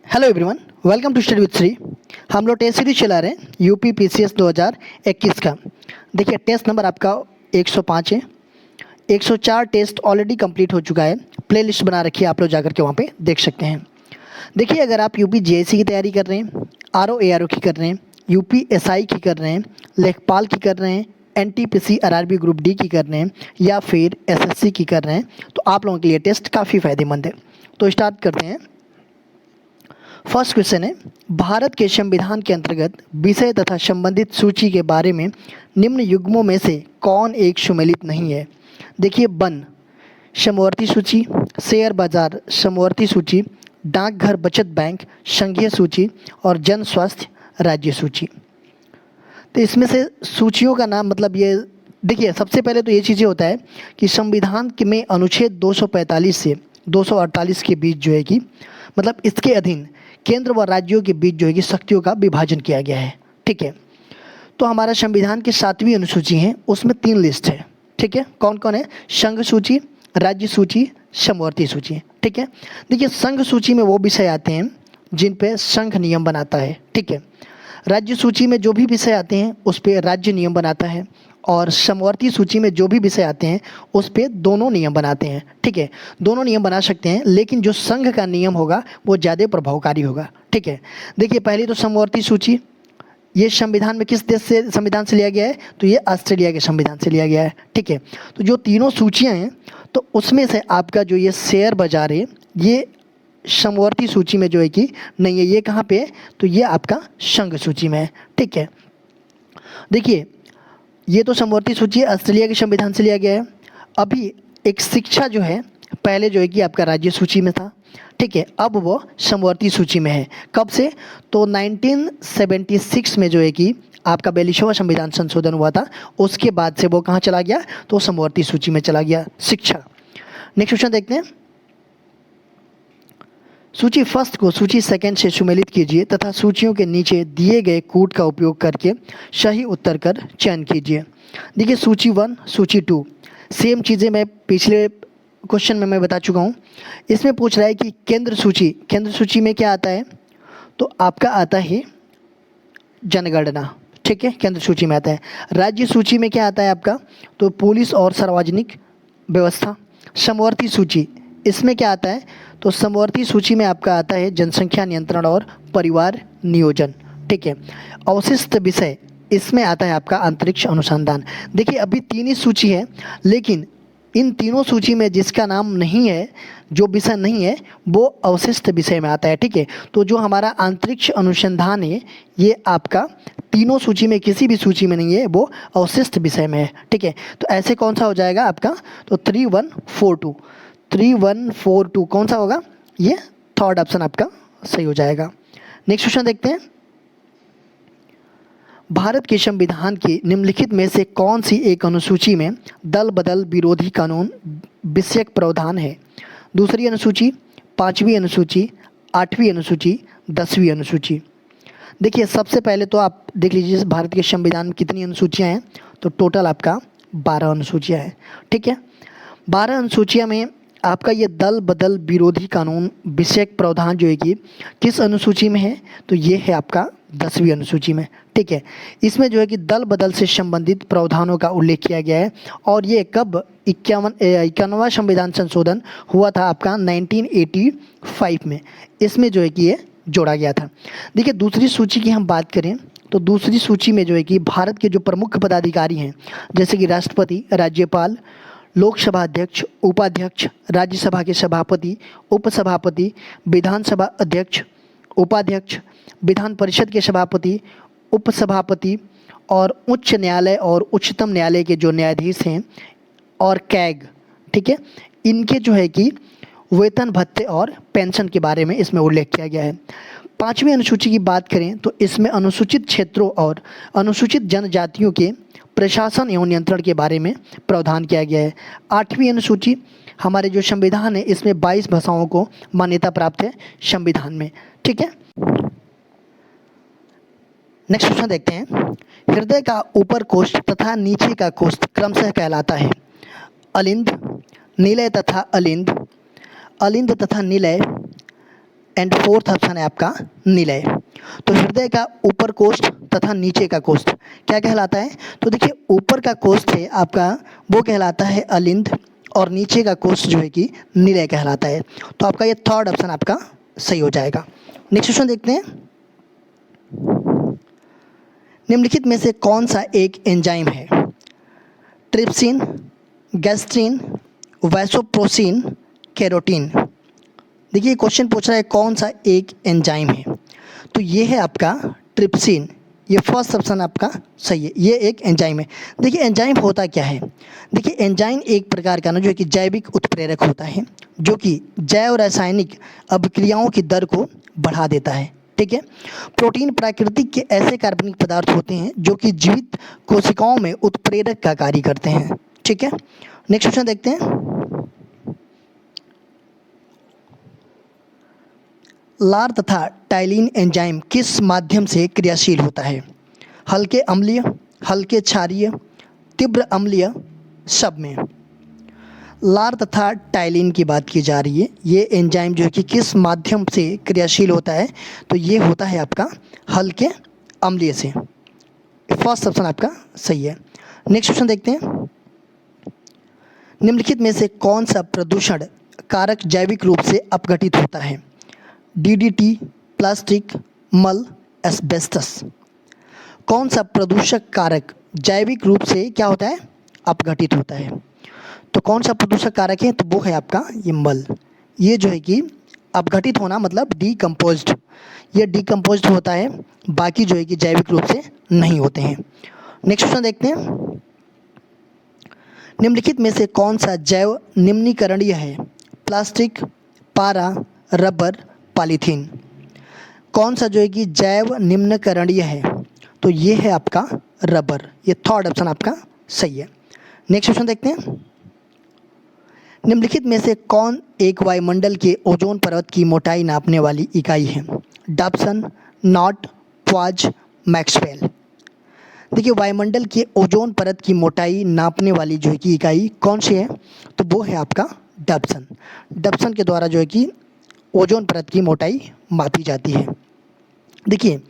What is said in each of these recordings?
Hello everyone, welcome to study with Shri. हम लोग test series चला रहे हैं यूपी पीसीएस 2021 का। देखिए टेस्ट नंबर आपका 105 है। 104 टेस्ट ऑलरेडी कंप्लीट हो चुका है। प्लेलिस्ट बना रखी है, आप लोग जाकर के वहाँ पे देख सकते हैं। देखिए अगर आप यूपी जेएसी की तैयारी कर रहे हैं, आरओ एआरओ की कर रहे हैं, यूपी एसआई की कर रहे हैं, लेखपाल की कर रहे हैं, एनटीपीसी आरआरबी ग्रुप डी की कर रहे हैं या फिर एसएससी की कर रहे हैं, तो आप लोगों के लिए टेस्ट काफ़ी फ़ायदेमंद है। तो स्टार्ट करते हैं। फर्स्ट क्वेश्चन है, भारत के संविधान के अंतर्गत विषय तथा संबंधित सूची के बारे में निम्न युग्मों में से कौन एक सुमेलित नहीं है। देखिए वन समवर्ती सूची, शेयर बाजार समवर्ती सूची, डाकघर बचत बैंक संघीय सूची और जन स्वास्थ्य राज्य सूची। तो इसमें से सूचियों का नाम मतलब ये देखिए, सबसे पहले तो ये चीज़ें होता है कि संविधान में अनुच्छेद 245 से 248 के बीच जो है कि मतलब इसके अधीन केंद्र व राज्यों के बीच जो है कि शक्तियों का विभाजन किया गया है। ठीक है, तो हमारा संविधान की 7वीं अनुसूची है, उसमें 3 लिस्ट है। ठीक है, कौन कौन है? संघ सूची, राज्य सूची, समवर्ती सूची। ठीक है, देखिए संघ सूची में वो विषय आते हैं जिन पे संघ नियम बनाता है। ठीक है, राज्य सूची में जो भी विषय आते हैं उस पे राज्य नियम बनाता है, और समवर्ती सूची में जो भी विषय आते हैं उस पे दोनों नियम बनाते हैं। ठीक है, दोनों नियम बना सकते हैं, लेकिन जो संघ का नियम होगा वो ज़्यादा प्रभावकारी होगा। ठीक है, देखिए पहली तो समवर्ती सूची, ये संविधान में किस देश से संविधान से लिया गया है? तो ये ऑस्ट्रेलिया के संविधान से लिया गया है। ठीक है, तो जो तीनों सूचियाँ हैं तो उसमें से आपका जो ये शेयर बाजार है ये समवर्ती सूची में जो है कि नहीं है। ये कहाँ पे है? तो ये आपका संघ सूची में है। ठीक है, देखिए ये तो समवर्ती सूची ऑस्ट्रेलिया के संविधान से लिया गया है। अभी एक शिक्षा जो है पहले जो है कि आपका राज्य सूची में था। ठीक है, अब वो समवर्ती सूची में है। कब से? तो 1976 में जो है कि आपका 42वां संविधान संशोधन हुआ था, उसके बाद से वो कहाँ चला गया? तो समवर्ती सूची में चला गया शिक्षा। नेक्स्ट क्वेश्चन देखते हैं। सूची फर्स्ट को सूची सेकंड से सुमेलित कीजिए तथा सूचियों के नीचे दिए गए कूट का उपयोग करके सही उत्तर कर चयन कीजिए। देखिए सूची 1, सूची 2 सेम चीज़ें मैं पिछले क्वेश्चन में मैं बता चुका हूँ। इसमें पूछ रहा है कि केंद्र सूची में क्या आता है? तो आपका आता है जनगणना। ठीक है, केंद्र सूची में आता है। राज्य सूची में क्या आता है आपका? तो पुलिस और सार्वजनिक व्यवस्था। समवर्ती सूची, इसमें क्या आता है? तो समवर्ती सूची में आपका आता है जनसंख्या नियंत्रण और परिवार नियोजन। ठीक है, अवशिष्ट विषय, इसमें आता है आपका अंतरिक्ष अनुसंधान। देखिए अभी 3 ही सूची है, लेकिन इन तीनों सूची में जिसका नाम नहीं है, जो विषय नहीं है, वो अवशिष्ट विषय में आता है। ठीक है, तो जो हमारा अंतरिक्ष अनुसंधान है ये आपका तीनों सूची में किसी भी सूची में नहीं है, वो अवशिष्ट विषय में है। ठीक है, तो ऐसे कौन सा हो जाएगा आपका? तो 3142 कौन सा होगा? ये थर्ड ऑप्शन आपका सही हो जाएगा। नेक्स्ट क्वेश्चन देखते हैं। भारत के संविधान की निम्नलिखित में से कौन सी एक अनुसूची में दल बदल विरोधी कानून विषयक प्रावधान है? दूसरी अनुसूची, 5वीं अनुसूची, 8वीं अनुसूची, 10वीं अनुसूची। देखिए सबसे पहले तो आप देख लीजिए भारत के संविधान में कितनी अनुसूचियाँ हैं। तो टोटल आपका 12 अनुसूचियाँ हैं। ठीक है, 12 अनुसूचियाँ में आपका ये दल बदल विरोधी कानून विषयक प्रावधान जो है कि किस अनुसूची में है? तो ये है आपका 10वीं अनुसूची में। ठीक है, इसमें जो है कि दल बदल से संबंधित प्रावधानों का उल्लेख किया गया है, और ये कब 51वां संविधान संशोधन हुआ था आपका 1985 में, इसमें जो है कि ये जोड़ा गया था। देखिए दूसरी सूची की हम बात करें तो दूसरी सूची में जो है कि भारत के जो प्रमुख पदाधिकारी हैं, जैसे कि राष्ट्रपति, राज्यपाल, लोकसभा अध्यक्ष, उपाध्यक्ष, राज्यसभा के सभापति, उपसभापति, विधानसभा अध्यक्ष, उपाध्यक्ष, विधान परिषद के सभापति, उपसभापति, और उच्च न्यायालय और उच्चतम न्यायालय के जो न्यायाधीश हैं, और कैग। ठीक है, इनके जो है कि वेतन भत्ते और पेंशन के बारे में इसमें उल्लेख किया गया है। 5वीं अनुसूची की बात करें तो इसमें अनुसूचित क्षेत्रों और अनुसूचित जनजातियों के प्रशासन एवं नियंत्रण के बारे में प्रावधान किया गया है। 8वीं अनुसूची, हमारे जो संविधान है इसमें 22 भाषाओं को मान्यता प्राप्त है संविधान में। ठीक है, नेक्स्ट क्वेश्चन देखते हैं। हृदय का ऊपर कोष्ठ तथा नीचे का कोष्ठ क्रमशः कहलाता है अलिंद, निलय तथा अलिंद, अलिंद तथा निलय, एंड फोर्थ ऑप्शन है आपका निलय। तो हृदय का ऊपर कोष्ठ तथा नीचे का कोष्ठ क्या कहलाता है? तो देखिए ऊपर का कोष्ठ है आपका वो कहलाता है अलिंद और नीचे का कोष्ठ जो है कि निलय कहलाता है। तो आपका ये थर्ड ऑप्शन आपका सही हो जाएगा। नेक्स्ट क्वेश्चन देखते हैं। निम्नलिखित में से कौन सा एक एंजाइम है? Trypsin, gastrin, vasopressin, carotene. देखिए क्वेश्चन पूछ रहा है कौन सा एक एंजाइम है, तो ये है आपका ट्रिप्सिन। ये फर्स्ट ऑप्शन आपका सही है, ये एक एंजाइम है। देखिए एंजाइम होता क्या है? देखिए एंजाइम एक प्रकार का ना जो है कि जैविक उत्प्रेरक होता है जो कि जैव रासायनिक अभिक्रियाओं की दर को बढ़ा देता है। ठीक है, प्रोटीन प्राकृतिक के ऐसे कार्बनिक पदार्थ होते हैं जो कि जीवित कोशिकाओं में उत्प्रेरक का कार्य करते हैं। ठीक है, नेक्स्ट क्वेश्चन देखते हैं। लार तथा टाइलिन एंजाइम किस माध्यम से क्रियाशील होता है? हल्के अम्लीय, हल्के क्षारीय, तीव्र अम्लीय, सब में। लार तथा टाइलिन की बात की जा रही है। ये एंजाइम जो है कि किस माध्यम से क्रियाशील होता है? तो ये होता है आपका हल्के अम्लीय से। फर्स्ट ऑप्शन आपका सही है। नेक्स्ट क्वेश्चन देखते हैं। निम्नलिखित में से कौन सा प्रदूषण कारक जैविक रूप से अपघटित होता है? डीडीटी, प्लास्टिक, मल, एस्बेस्टस। कौन सा प्रदूषक कारक जैविक रूप से क्या होता है? अपघटित होता है। तो कौन सा प्रदूषक कारक है? तो वो है आपका ये मल। ये जो है कि अपघटित होना मतलब डीकम्पोज्ड, ये डीकम्पोज्ड होता है, बाकी जो है कि जैविक रूप से नहीं होते हैं। नेक्स्ट क्वेश्चन देखते हैं। निम्नलिखित में से कौन सा जैव निम्नीकरणीय है? प्लास्टिक, पारा, रबर, पॉलीथीन। कौन सा जो है कि जैव निम्नीकरणीय है? तो ये है आपका रबर। ये थर्ड ऑप्शन आपका सही है। नेक्स्ट क्वेश्चन देखते हैं। निम्नलिखित में से कौन एक वायुमंडल के ओजोन परत की मोटाई नापने वाली इकाई है? Dobson, knot, poise, maxwell. देखिए वायुमंडल के ओजोन परत की मोटाई नापने वाली जो है कि इकाई कौन सी है? तो वो है आपका डॉप्सन। डॉप्सन के द्वारा जो है कि ओजोन परत की मोटाई मापी जाती है। देखिए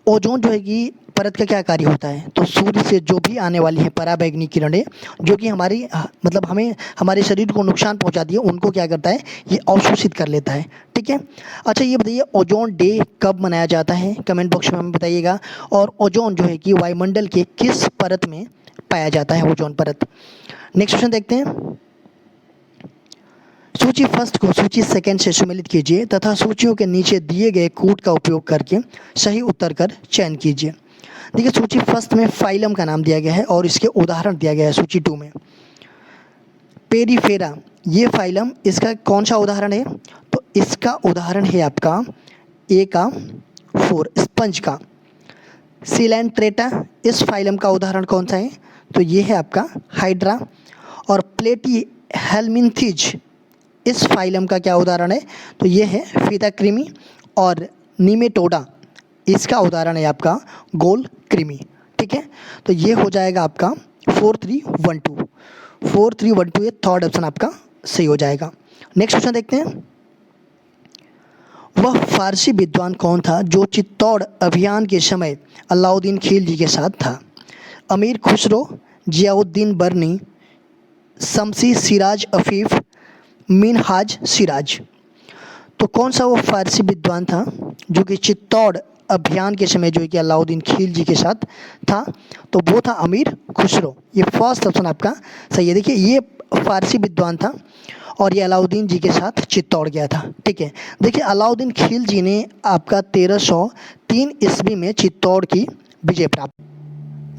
ओजोन जो है कि परत का क्या कार्य होता है? तो सूर्य से जो भी आने वाली है पराबैंगनी किरणें जो कि हमारी मतलब हमें हमारे शरीर को नुकसान पहुंचाती है, उनको क्या करता है? ये अवशोषित कर लेता है। ठीक है, अच्छा ये बताइए ओजोन डे कब मनाया जाता है? कमेंट बॉक्स में हमें बताइएगा। और ओजोन जो है कि वायुमंडल के किस परत में पाया जाता है ओजोन परत? नेक्स्ट क्वेश्चन देखते हैं। सूची फर्स्ट को सूची सेकंड से सम्मिलित कीजिए तथा सूचियों के नीचे दिए गए कूट का उपयोग करके सही उत्तर कर चयन कीजिए। देखिए सूची फर्स्ट में फाइलम का नाम दिया गया है और इसके उदाहरण दिया गया है। सूची टू में पेरीफेरा, ये फाइलम, इसका कौन सा उदाहरण है? तो इसका उदाहरण है आपका ए का 4 स्पंज का। सिलेंट्रेटा, इस फाइलम का उदाहरण कौन सा है? तो ये है आपका हाइड्रा। और प्लेटी हेलमिंथिज, इस फाइलम का क्या उदाहरण है? तो ये है फीता कृमि। और निमेटोडा, इसका उदाहरण है आपका गोल कृमि। ठीक है, तो ये हो जाएगा आपका 4312। 4312 ये थर्ड ऑप्शन आपका सही हो जाएगा। नेक्स्ट क्वेश्चन देखते हैं। वह फारसी विद्वान कौन था जो चित्तौड़ अभियान के समय अलाउद्दीन खिलजी के साथ था? अमीर खुसरो, जियाउद्दीन बर्नी, शमसी सिराज अफीफ, मिनहाज सिराज। तो कौन सा वो फारसी विद्वान था जो कि चित्तौड़ अभियान के समय जो है कि अलाउद्दीन खिलजी के साथ था? तो वो था अमीर खुसरो। ये फर्स्ट ऑप्शन आपका सही है। देखिए ये फारसी विद्वान था और ये अलाउद्दीन जी के साथ चित्तौड़ गया था। ठीक है, देखिए अलाउद्दीन खिलजी ने आपका 1303 ईस्वी में चित्तौड़ की विजय प्राप्त।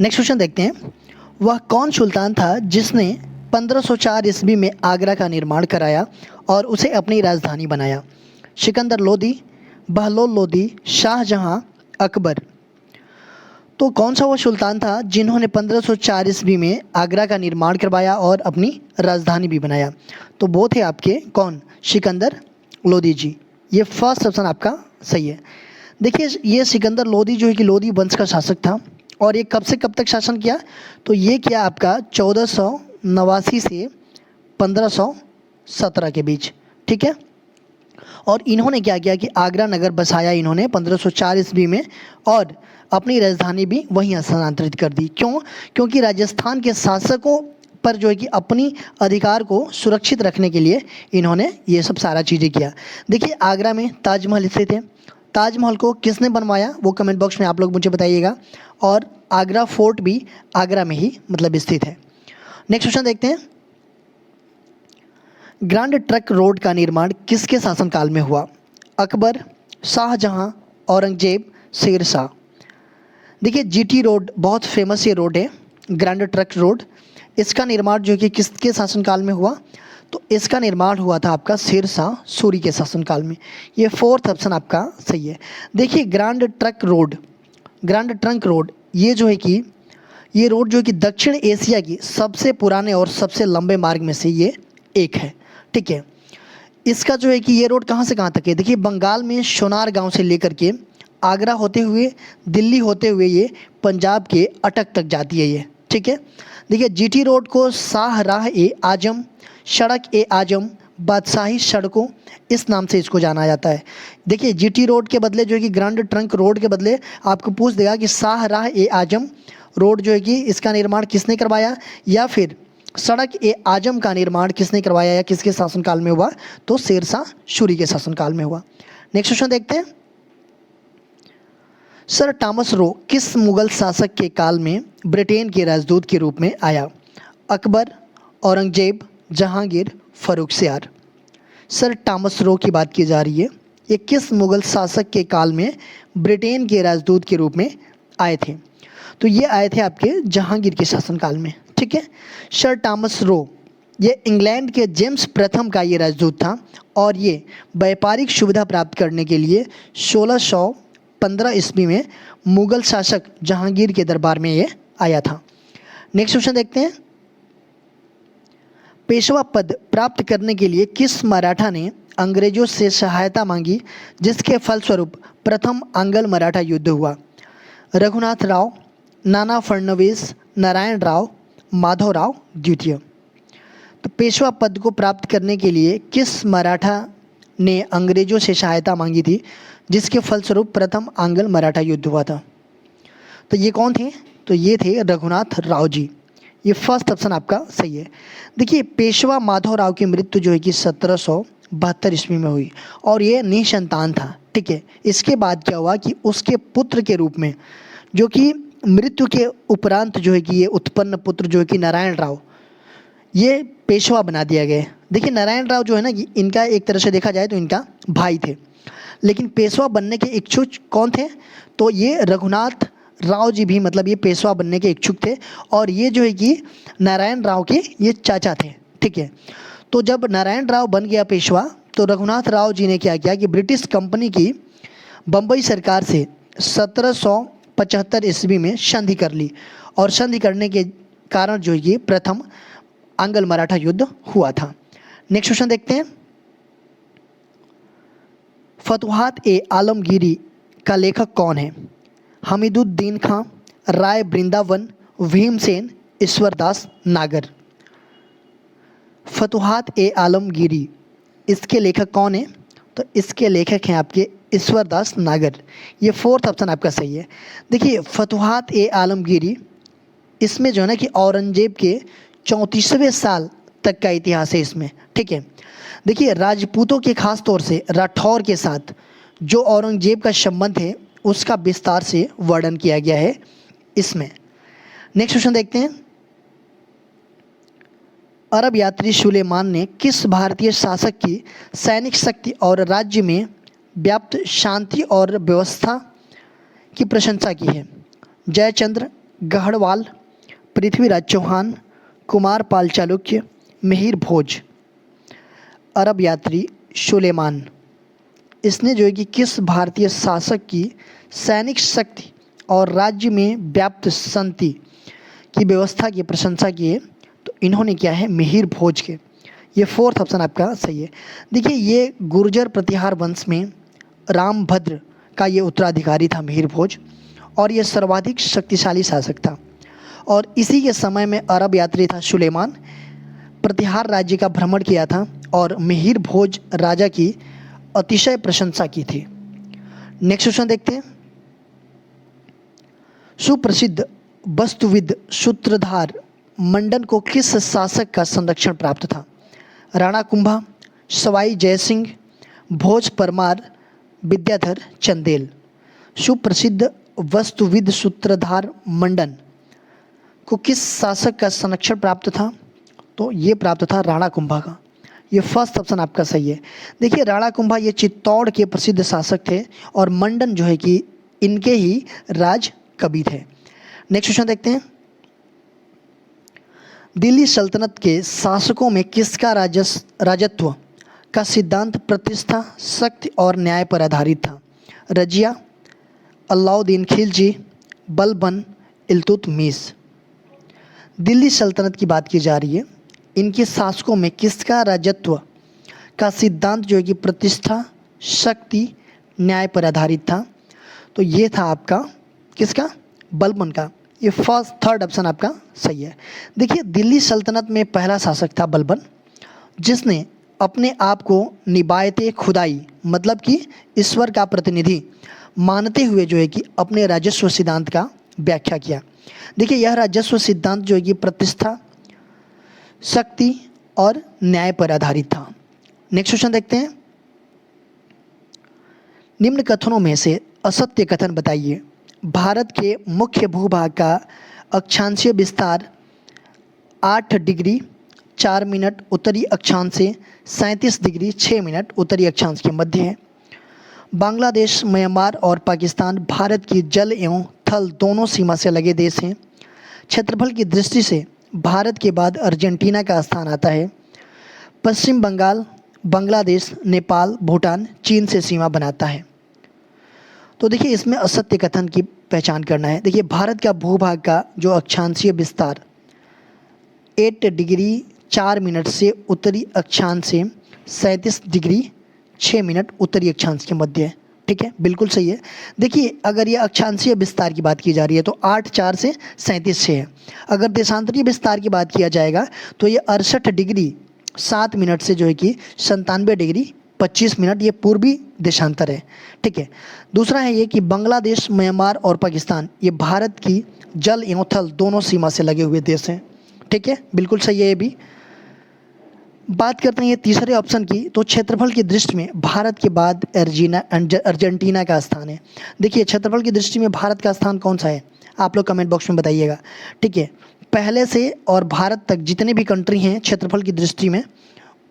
नेक्स्ट क्वेश्चन देखते हैं। वह कौन सुल्तान था जिसने 1504 ईस्वी में आगरा का निर्माण कराया और उसे अपनी राजधानी बनाया? सिकंदर लोदी, बहलोल लोदी, शाहजहां, अकबर। तो कौन सा वो सुल्तान था जिन्होंने 1504 ईस्वी में आगरा का निर्माण करवाया और अपनी राजधानी भी बनाया? तो वो थे आपके कौन? सिकंदर लोदी जी। ये फर्स्ट ऑप्शन आपका सही है। देखिए ये सिकंदर लोदी जो है कि लोदी वंश का शासक था और ये कब से कब तक शासन किया? तो ये किया आपका 1489 से 1517 के बीच। ठीक है, और इन्होंने क्या किया कि आगरा नगर बसाया इन्होंने 1504 ईस्वी में, और अपनी राजधानी भी वहीं स्थानांतरित कर दी। क्यों? क्योंकि राजस्थान के शासकों पर जो है कि अपनी अधिकार को सुरक्षित रखने के लिए इन्होंने ये सब सारा चीज़ें किया। देखिए आगरा में ताजमहल स्थित है। ताजमहल को किसने बनवाया वो कमेंट बॉक्स में आप लोग मुझे बताइएगा। और आगरा फोर्ट भी आगरा में ही मतलब स्थित है। नेक्स्ट क्वेश्चन देखते हैं। ग्रैंड ट्रंक रोड का निर्माण किसके शासनकाल में हुआ? अकबर, शाहजहां, औरंगजेब, शेरशाह। देखिए जीटी रोड बहुत फेमस ये रोड है, ग्रैंड ट्रंक रोड। इसका निर्माण जो कि किसके शासनकाल में हुआ? तो इसका निर्माण हुआ था आपका शेरशाह सूरी के शासनकाल में। ये फोर्थ ऑप्शन आपका सही है। देखिए ग्रैंड ट्रंक रोड ये जो है कि ये रोड जो है कि दक्षिण एशिया की सबसे पुराने और सबसे लंबे मार्ग में से ये एक है। ठीक है, इसका जो है कि ये रोड कहाँ से कहाँ तक है? देखिए बंगाल में सोनार गांव से लेकर के आगरा होते हुए दिल्ली होते हुए ये पंजाब के अटक तक जाती है ये। ठीक है, देखिए जीटी रोड को शाहराह ए आजम, सड़क ए आजम, बादशाही सड़कों इस नाम से इसको जाना जाता है। देखिए जीटी रोड के बदले जो है कि ग्रैंड ट्रंक रोड के बदले आपको पूछ देगा कि शाहराह ए आजम रोड जो है कि इसका निर्माण किसने करवाया, या फिर सड़क ए आजम का निर्माण किसने करवाया या किसके शासनकाल में हुआ? तो शेरशाह सूरी के शासनकाल में हुआ। नेक्स्ट क्वेश्चन देखते हैं। सर थॉमस रो किस मुगल शासक के काल में ब्रिटेन के राजदूत के रूप में आया? Akbar, Aurangzeb, Jahangir, Farrukhsiyar. Sir Thomas Roe की बात की जा रही है। ये किस मुगल शासक के काल में ब्रिटेन के राजदूत के रूप में आए थे? तो ये आए थे आपके जहांगीर के शासनकाल में। ठीक है, सर थॉमस रो ये इंग्लैंड के जेम्स प्रथम का ये राजदूत था, और ये व्यापारिक सुविधा प्राप्त करने के लिए 1615 ईस्वी में मुगल शासक जहांगीर के दरबार में ये आया था। नेक्स्ट क्वेश्चन देखते हैं। पेशवा पद प्राप्त करने के लिए किस मराठा ने अंग्रेजों से सहायता मांगी, जिसके फलस्वरूप प्रथम आंग्ल मराठा युद्ध हुआ? रघुनाथ राव, नाना फडणवीस, नारायण राव, माधवराव द्वितीय। तो पेशवा पद को प्राप्त करने के लिए किस मराठा ने अंग्रेजों से सहायता मांगी थी, जिसके फलस्वरूप प्रथम आंग्ल मराठा युद्ध हुआ था? तो ये कौन थे? तो ये थे रघुनाथ राव जी। ये फर्स्ट ऑप्शन आपका सही है। देखिए पेशवा माधवराव की मृत्यु जो है कि 1772 ईस्वी में हुई, और ये निसंतान था। ठीक है, इसके बाद क्या हुआ कि उसके पुत्र के रूप में, जो कि मृत्यु के उपरांत जो है कि ये उत्पन्न पुत्र जो है कि नारायण राव, ये पेशवा बना दिया गया। देखिए नारायण राव जो है ना कि इनका एक तरह से देखा जाए तो इनका भाई थे, लेकिन पेशवा बनने के इच्छुक कौन थे? तो ये रघुनाथ राव जी भी मतलब ये पेशवा बनने के इच्छुक थे, और ये जो है कि नारायण राव के ये चाचा थे। ठीक है, तो जब नारायण राव बन गया पेशवा, तो रघुनाथ राव जी ने क्या किया कि ब्रिटिश कंपनी की बम्बई सरकार से 1775 ईस्वी में संधि कर ली, और संधि करने के कारण जो ये प्रथम आंग्ल मराठा युद्ध हुआ था। नेक्स्ट क्वेश्चन देखते हैं। फतुहात ए आलमगीरी का लेखक कौन है? हमीदुद्दीन खां, राय वृंदावन, भीमसेन, ईश्वरदास नागर। फतुहात ए आलमगीरी इसके लेखक कौन है? तो इसके लेखक हैं आपके ईश्वरदास नागर। ये फोर्थ ऑप्शन आपका सही है। देखिए फतुहात ए आलमगीरी इसमें जो है ना कि औरंगजेब के 34वें साल तक का इतिहास है इसमें। ठीक है, देखिए राजपूतों के खास तौर से राठौर के साथ जो औरंगजेब का संबंध है उसका विस्तार से वर्णन किया गया है इसमें। नेक्स्ट क्वेश्चन देखते हैं। अरब यात्री सुलेमान ने किस भारतीय शासक की सैनिक शक्ति और राज्य में व्याप्त शांति और व्यवस्था की प्रशंसा की है? जयचंद्र, गढ़वाल, पृथ्वीराज चौहान, कुमारपाल चालुक्य, मिहिर भोज। अरब यात्री सुलेमान इसने जो है कि किस भारतीय शासक की सैनिक शक्ति और राज्य में व्याप्त शांति की व्यवस्था की प्रशंसा की है? तो इन्होंने क्या है मिहिर भोज के। ये फोर्थ ऑप्शन आपका सही है। देखिए ये गुर्जर प्रतिहार वंश में रामभद्र का ये उत्तराधिकारी था मिहिर भोज, और ये सर्वाधिक शक्तिशाली शासक था, और इसी के समय में अरब यात्री था सुलेमान, प्रतिहार राज्य का भ्रमण किया था, और मिहिर भोज राजा की अतिशय प्रशंसा की थी। नेक्स्ट क्वेश्चन देखते हैं। सुप्रसिद्ध वास्तुविद सूत्रधार मंडन को किस शासक का संरक्षण प्राप्त था? राणा कुंभा, सवाई जयसिंह, भोज परमार, विद्याधर चंदेल। सुप्रसिद्ध वास्तुविद सूत्रधार मंडन को किस शासक का संरक्षण प्राप्त था? तो ये प्राप्त था राणा कुंभा का। ये फर्स्ट ऑप्शन आपका सही है। देखिए राणा कुंभा ये चित्तौड़ के प्रसिद्ध शासक थे और मंडन जो है कि इनके ही राज कवि थे। नेक्स्ट क्वेश्चन देखते हैं। दिल्ली सल्तनत के शासकों में किसका राजत्व का सिद्धांत प्रतिष्ठा, शक्ति और न्याय पर आधारित था? रजिया, अलाउद्दीन खिलजी, बलबन, इल्तुतमिश। दिल्ली सल्तनत की बात की जा रही है। इनके शासकों में किसका राजत्व का सिद्धांत जो है कि प्रतिष्ठा, शक्ति, न्याय पर आधारित था? तो ये था आपका किसका? बलबन का। ये फर्स्ट थर्ड ऑप्शन आपका सही है। देखिए दिल्ली सल्तनत में पहला शासक था बलबन, जिसने अपने आप को निबायते खुदाई मतलब कि ईश्वर का प्रतिनिधि मानते हुए जो है कि अपने राजस्व सिद्धांत का व्याख्या किया। देखिए यह राजस्व सिद्धांत जो है कि प्रतिष्ठा, शक्ति और न्याय पर आधारित था। नेक्स्ट क्वेश्चन देखते हैं। निम्न कथनों में से असत्य कथन बताइए। भारत के मुख्य भूभाग का अक्षांशीय विस्तार 8 डिग्री 4 मिनट उत्तरी अक्षांश से 37 डिग्री 6 मिनट उत्तरी अक्षांश के मध्य है। बांग्लादेश, म्यांमार और पाकिस्तान भारत की जल एवं थल दोनों सीमा से लगे देश हैं। क्षेत्रफल की दृष्टि से भारत के बाद अर्जेंटीना का स्थान आता है। पश्चिम बंगाल बांग्लादेश, नेपाल, भूटान, चीन से सीमा बनाता है। तो देखिए इसमें असत्य कथन की पहचान करना है। देखिए भारत का भूभाग का जो अक्षांशीय विस्तार 8 डिग्री 4 मिनट से उत्तरी अक्षांश से 37 डिग्री 6 मिनट उत्तरी अक्षांश के मध्य है। ठीक है, बिल्कुल सही है। देखिए अगर ये अक्षांशीय विस्तार की बात की जा रही है तो 8 4 से 37 6 है। अगर देशांतरीय विस्तार की बात किया जाएगा तो ये 68 डिग्री 7 मिनट से जो है कि 97 डिग्री 25 मिनट ये पूर्वी देशांतर है। ठीक है, दूसरा है ये कि बांग्लादेश, म्यांमार और पाकिस्तान ये भारत की जल एवं थल दोनों सीमा से लगे हुए देश हैं। ठीक है, बिल्कुल सही है ये भी। बात करते हैं ये तीसरे ऑप्शन की, तो क्षेत्रफल की दृष्टि में भारत के बाद अर्जेंटीना का स्थान है। देखिए क्षेत्रफल की दृष्टि में भारत का स्थान कौन सा है, आप लोग कमेंट बॉक्स में बताइएगा। ठीक है, पहले से और भारत तक जितने भी कंट्री हैं क्षेत्रफल की दृष्टि में,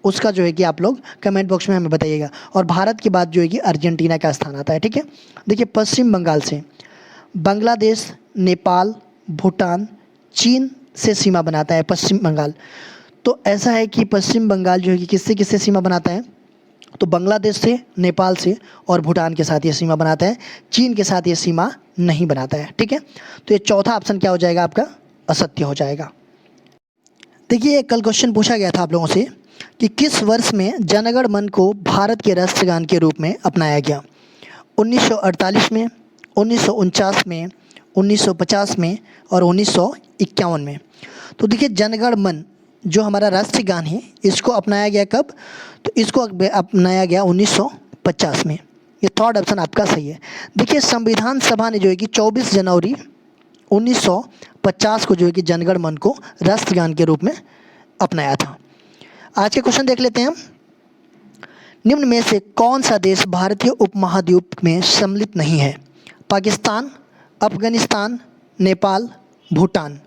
उसका जो है कि आप लोग कमेंट बॉक्स में हमें बताइएगा। और भारत के बाद जो है कि अर्जेंटीना का स्थान आता है। ठीक है, देखिए पश्चिम बंगाल से बांग्लादेश, नेपाल, भूटान, चीन से सीमा बनाता है पश्चिम बंगाल। तो ऐसा है कि पश्चिम बंगाल जो है कि किससे किससे सीमा बनाता है, तो बांग्लादेश से, नेपाल से और भूटान के साथ ये सीमा बनाता है। चीन के साथ ये सीमा नहीं बनाता है। ठीक है, तो ये चौथा ऑप्शन क्या हो जाएगा आपका, असत्य हो जाएगा। देखिए कल क्वेश्चन पूछा गया था आप लोगों से कि किस वर्ष में जनगण मन को भारत के राष्ट्रगान के रूप में अपनाया गया? 1948 में, 1949 में, 1950 में और 1951 में। तो देखिए जनगण मन जो हमारा राष्ट्रीय गान है इसको अपनाया गया कब, तो इसको अपनाया गया 1950 में। ये थर्ड ऑप्शन आपका सही है। देखिए संविधान सभा ने जो है कि 24 जनवरी 1950 को जो है कि जनगण मन को राष्ट्रगान के रूप में अपनाया था। आज के क्वेश्चन देख लेते हैं हम। निम्न में से कौन सा देश भारतीय उपमहाद्वीप में सम्मिलित नहीं है? पाकिस्तान, अफगानिस्तान, नेपाल, भूटान।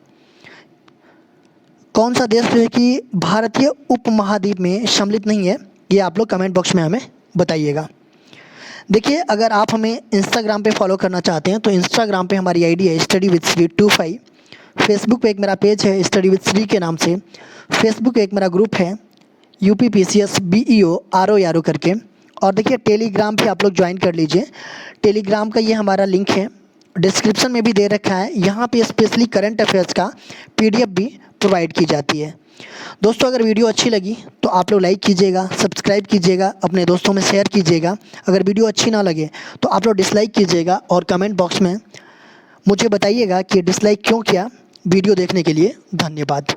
कौन सा देश जो है कि भारतीय उपमहाद्वीप में सम्मिलित नहीं है, ये आप लोग कमेंट बॉक्स में हमें बताइएगा। देखिए अगर आप हमें इंस्टाग्राम पे फॉलो करना चाहते हैं तो इंस्टाग्राम पे हमारी आईडी है स्टडी विद श्री 25। फेसबुक पे एक मेरा पेज है स्टडी विद श्री के नाम से। फेसबुक पे एक मेरा ग्रुप है UPPCS BEO RO करके। और देखिए टेलीग्राम पे आप लोग ज्वाइन कर लीजिए। टेलीग्राम का ये हमारा लिंक है, डिस्क्रिप्शन में भी दे रखा है। यहाँ पे स्पेशली करंट अफेयर्स का PDF भी प्रोवाइड की जाती है। दोस्तों अगर वीडियो अच्छी लगी तो आप लोग लाइक कीजिएगा, सब्सक्राइब कीजिएगा, अपने दोस्तों में शेयर कीजिएगा। अगर वीडियो अच्छी ना लगे तो आप लोग डिसलाइक कीजिएगा और कमेंट बॉक्स में मुझे बताइएगा कि डिसलाइक क्यों किया। वीडियो देखने के लिए धन्यवाद।